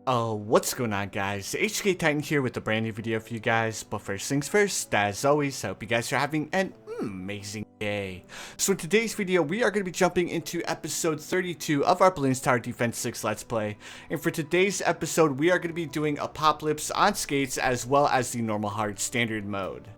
What's going on, guys? HK Titan here with a brand new video for you guys. But first things first, as always, I hope you guys are having an amazing day. So in today's video, we are going to be jumping into episode 32 of our Bloons Tower Defense 6 Let's Play. And for today's episode, we are going to be doing Apopalypse on skates as well as the normal hard standard mode.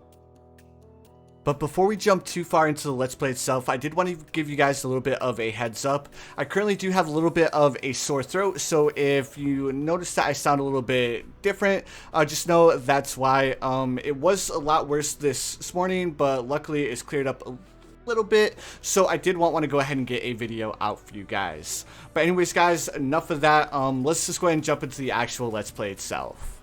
But before we jump too far into the Let's Play itself, I did want to give you guys a little bit of a heads up. I currently do have a little bit of a sore throat, so if you notice that I sound a little bit different, just know that's why. It was a lot worse this morning, but luckily it's cleared up a little bit, so I did want to go ahead and get a video out for you guys. But anyways, guys, enough of that. Let's just go ahead and jump into the actual Let's Play itself.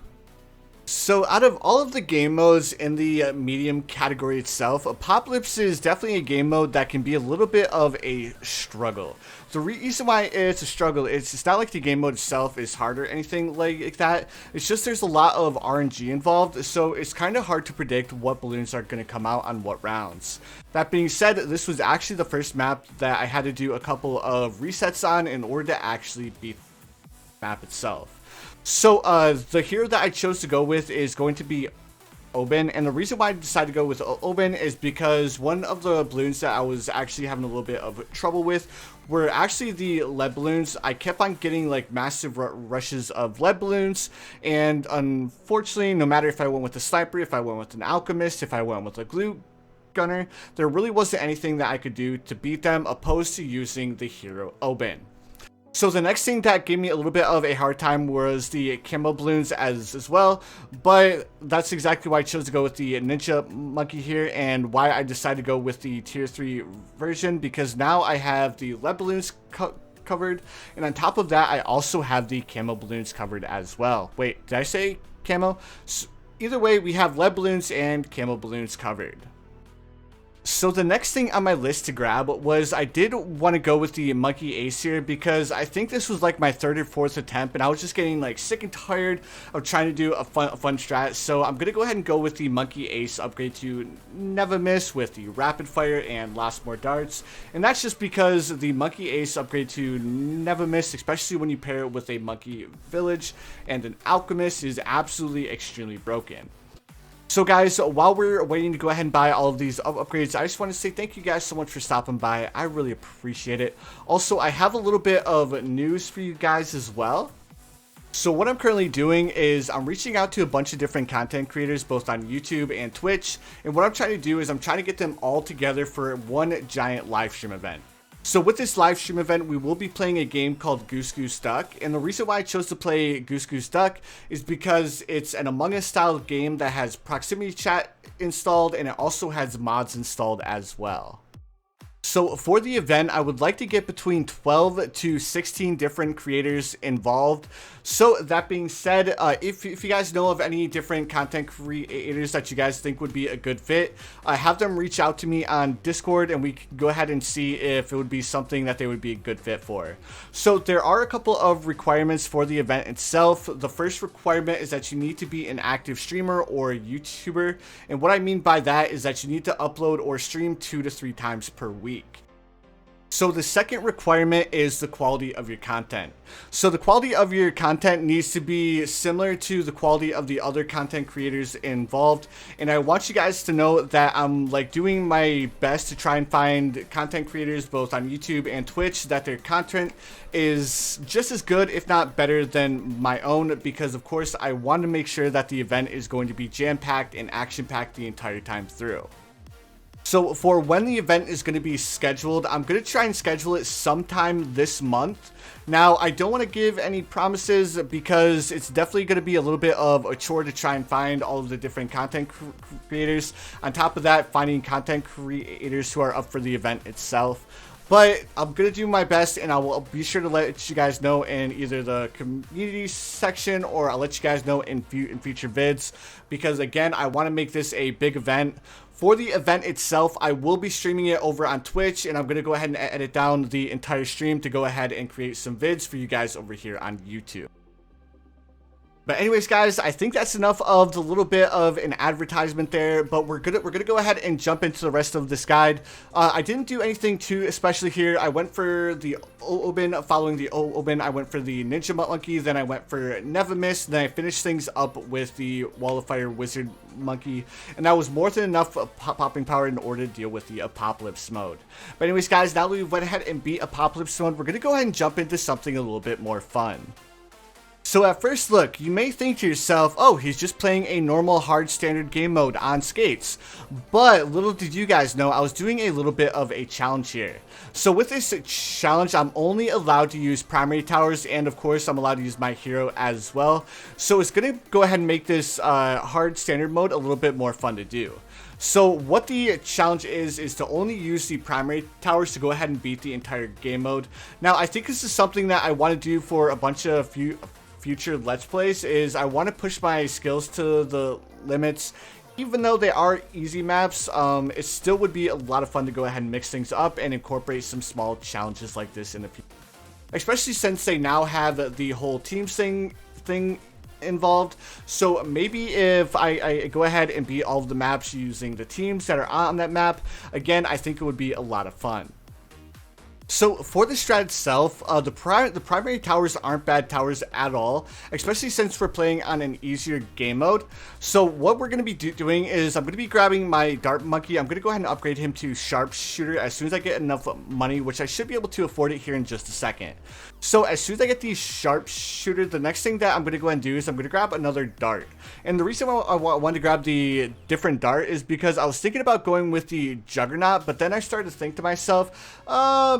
So out of all of the game modes in the medium category itself, Apopalypse is definitely a game mode that can be a little bit of a struggle. The reason why it's a struggle is it's not like the game mode itself is hard or anything like that. It's just there's a lot of RNG involved, so it's kind of hard to predict what balloons are going to come out on what rounds. That being said, this was actually the first map that I had to do a couple of resets on in order to actually beat the map itself. So the hero that I chose to go with is going to be Oben, and the reason why I decided to go with Oben is because one of the balloons that I was actually having a little bit of trouble with were actually the lead balloons. I kept on getting like massive rushes of lead balloons, and unfortunately, no matter if I went with a sniper, if I went with an alchemist, if I went with a glue gunner, there really wasn't anything that I could do to beat them opposed to using the hero Oben. So the next thing that gave me a little bit of a hard time was the Camo Balloons as well, but that's exactly why I chose to go with the Ninja Monkey here, and why I decided to go with the tier 3 version, because now I have the lead balloons covered, and on top of that I also have the Camo Balloons covered as well. Wait, did I say camo? So either way, we have lead balloons and Camo Balloons covered. So the next thing on my list to grab was, I did want to go with the Monkey Ace here, because I think this was like my third or fourth attempt, and I was just getting like sick and tired of trying to do a fun strat. So I'm gonna go ahead and go with the Monkey Ace upgrade to Never Miss with the Rapid Fire and Lots More Darts, and that's just because the Monkey Ace upgrade to Never Miss, especially when you pair it with a Monkey Village and an Alchemist, is absolutely extremely broken. So guys, while we're waiting to go ahead and buy all of these upgrades, I just want to say thank you guys so much for stopping by. I really appreciate it. Also, I have a little bit of news for you guys as well. So what I'm currently doing is I'm reaching out to a bunch of different content creators, both on YouTube and Twitch. And what I'm trying to do is I'm trying to get them all together for one giant live stream event. So with this live stream event, we will be playing a game called Goose Goose Duck, and the reason why I chose to play Goose Goose Duck is because it's an Among Us style game that has proximity chat installed, and it also has mods installed as well. So for the event, I would like to get between 12 to 16 different creators involved. So that being said, if you guys know of any different content creators that you guys think would be a good fit, have them reach out to me on Discord, and we can go ahead and see if it would be something that they would be a good fit for. So there are a couple of requirements for the event itself. The first requirement is that you need to be an active streamer or YouTuber, and what I mean by that is that you need to upload or stream 2 to 3 times per week. So the second requirement is the quality of your content. So the quality of your content needs to be similar to the quality of the other content creators involved. And I want you guys to know that I'm like doing my best to try and find content creators both on YouTube and Twitch that their content is just as good, if not better, than my own, because of course I want to make sure that the event is going to be jam-packed and action-packed the entire time through. So for when the event is going to be scheduled, I'm going to try and schedule it sometime this month. Now, I don't want to give any promises because it's definitely going to be a little bit of a chore to try and find all of the different content creators. On top of that, finding content creators who are up for the event itself. But I'm going to do my best, and I will be sure to let you guys know in either the community section, or I'll let you guys know in future vids, because again, I want to make this a big event. For the event itself, I will be streaming it over on Twitch, and I'm going to go ahead and edit down the entire stream to go ahead and create some vids for you guys over here on YouTube. But anyways, guys, I think that's enough of the little bit of an advertisement there. But we're gonna go ahead and jump into the rest of this guide. I didn't do anything too especially here. I went for the Oben. Following the Oben, I went for the Ninja Monkey. Then I went for Nevamis. Then I finished things up with the Wall of Fire Wizard Monkey, and that was more than enough popping power in order to deal with the Apopalypse mode. But anyways, guys, now that we went ahead and beat Apopalypse mode, we're gonna go ahead and jump into something a little bit more fun. So at first look, you may think to yourself, oh, he's just playing a normal hard standard game mode on skates. But little did you guys know, I was doing a little bit of a challenge here. So with this challenge, I'm only allowed to use primary towers, and of course I'm allowed to use my hero as well. So it's going to go ahead and make this hard standard mode a little bit more fun to do. So what the challenge is to only use the primary towers to go ahead and beat the entire game mode. Now I think this is something that I want to do for a bunch of future Let's Plays. Is I want to push my skills to the limits. Even though they are easy maps, it still would be a lot of fun to go ahead and mix things up and incorporate some small challenges like this in the future. Especially since they now have the whole teams thing involved. So maybe if I go ahead and beat all of the maps using the teams that are on that map, again, I think it would be a lot of fun. So for the strat itself, the primary towers aren't bad towers at all, especially since we're playing on an easier game mode. So what we're going to be doing is I'm going to be grabbing my Dart Monkey. I'm going to go ahead and upgrade him to Sharpshooter as soon as I get enough money, which I should be able to afford it here in just a second. So as soon as I get the Sharpshooter, the next thing that I'm going to go ahead and do is I'm going to grab another Dart. And the reason why I wanted to grab the different Dart is because I was thinking about going with the Juggernaut, but then I started to think to myself,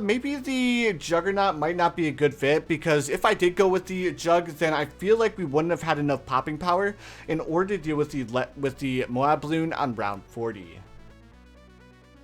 maybe the Juggernaut might not be a good fit, because if I did go with the Jug, then I feel like we wouldn't have had enough popping power in order to deal with the Moab Balloon on round 40.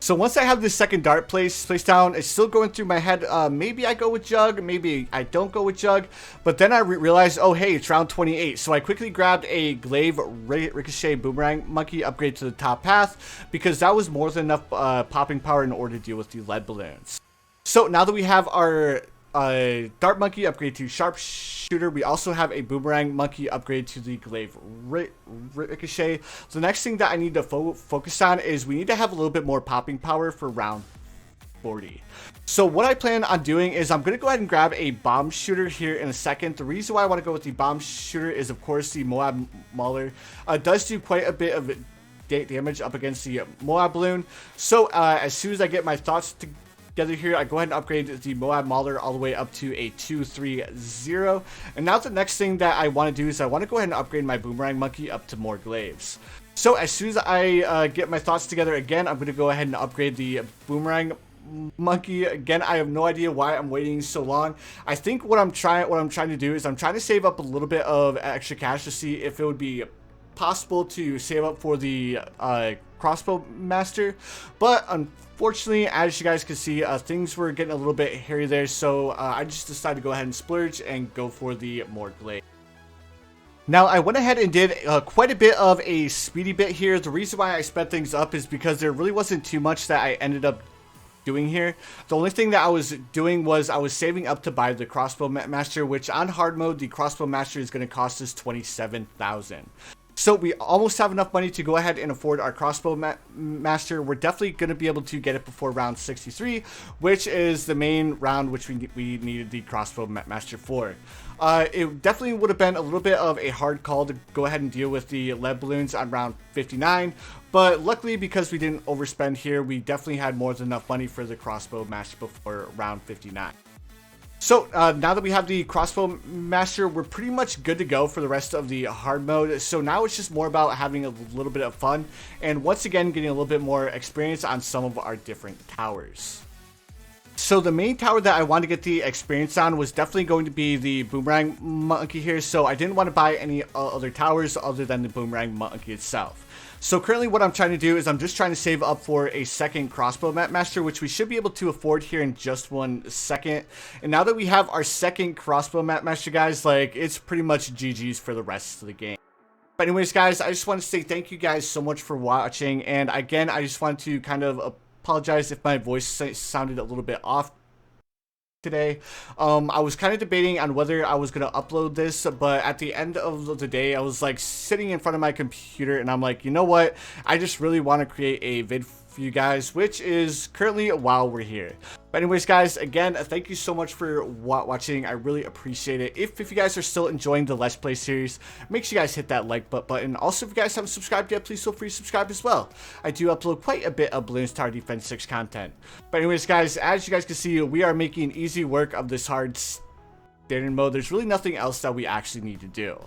So once I have this second Dart placed down, it's still going through my head, maybe I go with Jug, maybe I don't go with Jug, but then I realized, oh hey, it's round 28, so I quickly grabbed a Glaive Ricochet Boomerang Monkey upgrade to the top path, because that was more than enough popping power in order to deal with the lead balloons. So now that we have our Dart Monkey upgrade to Sharpshooter, we also have a Boomerang Monkey upgrade to the Glaive Ricochet. So the next thing that I need to focus on is we need to have a little bit more popping power for round 40. So what I plan on doing is I'm going to go ahead and grab a Bomb Shooter here in a second. The reason why I want to go with the Bomb Shooter is, of course, the Moab Mauler does do quite a bit of damage up against the Moab Balloon. So as soon as I get my thoughts together here, I go ahead and upgrade the Moab Mauler all the way up to a 2-3-0. And now the next thing that I want to do is I want to go ahead and upgrade my Boomerang Monkey up to more Glaives. So as soon as I get my thoughts together again, I'm going to go ahead and upgrade the Boomerang Monkey. Again, I have no idea why I'm waiting so long. I think what I'm trying to do is I'm trying to save up a little bit of extra cash to see if it would be possible to save up for the Crossbow Master, but unfortunately, as you guys can see, things were getting a little bit hairy there, so I just decided to go ahead and splurge and go for the more Glaive. Now, I went ahead and did quite a bit of a speedy bit here. The reason why I sped things up is because there really wasn't too much that I ended up doing here. The only thing that I was doing was I was saving up to buy the Crossbow Master, which on hard mode, the Crossbow Master is going to cost us 27,000. So we almost have enough money to go ahead and afford our Crossbow Master. We're definitely going to be able to get it before round 63, which is the main round which we needed the Crossbow Master for. It definitely would have been a little bit of a hard call to go ahead and deal with the lead balloons on round 59, but luckily, because we didn't overspend here, we definitely had more than enough money for the Crossbow Master before round 59. So now that we have the Crossbow Master, we're pretty much good to go for the rest of the hard mode. So now it's just more about having a little bit of fun and once again getting a little bit more experience on some of our different towers. So the main tower that I wanted to get the experience on was definitely going to be the Boomerang Monkey here. So I didn't want to buy any other towers other than the Boomerang Monkey itself. So currently what I'm trying to do is I'm just trying to save up for a second Crossbow Master, which we should be able to afford here in just 1 second. And now that we have our second Crossbow Master, guys, like, it's pretty much GG's for the rest of the game. But anyways, guys, I just want to say thank you guys so much for watching. And again, I just want to kind of apologize if my voice sounded a little bit off today. I was kind of debating on whether I was gonna upload this, but at the end of the day I was like sitting in front of my computer and I'm like, you know what, I just really want to create a vid for you guys, which is currently while we're here. But anyways guys, again, thank you so much for watching. I really appreciate it. If you guys are still enjoying the Let's Play series, make sure you guys hit that like button. Also, if you guys haven't subscribed yet, please feel free to subscribe as well. I do upload quite a bit of Bloons Tower Defense 6 content. But anyways guys, as you guys can see, we are making easy work of this hard standard mode. There's really nothing else that we actually need to do.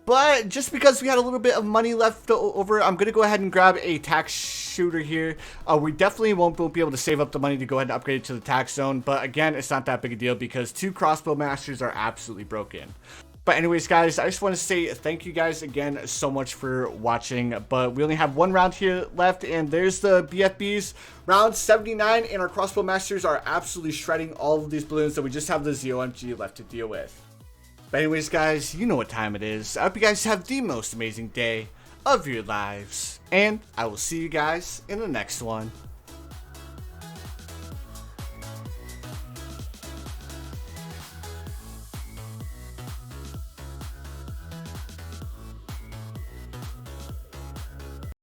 But just because we had a little bit of money left over, I'm going to go ahead and grab a tax shooter here. We definitely won't be able to save up the money to go ahead and upgrade it to the tax zone. But again, it's not that big a deal because 2 Crossbow Masters are absolutely broken. But anyways, guys, I just want to say thank you guys again so much for watching. But we only have 1 round here left, and there's the BFBs. Round 79, and our Crossbow Masters are absolutely shredding all of these balloons, so we just have the ZOMG left to deal with. But anyways guys, you know what time it is. I hope you guys have the most amazing day of your lives. And I will see you guys in the next one.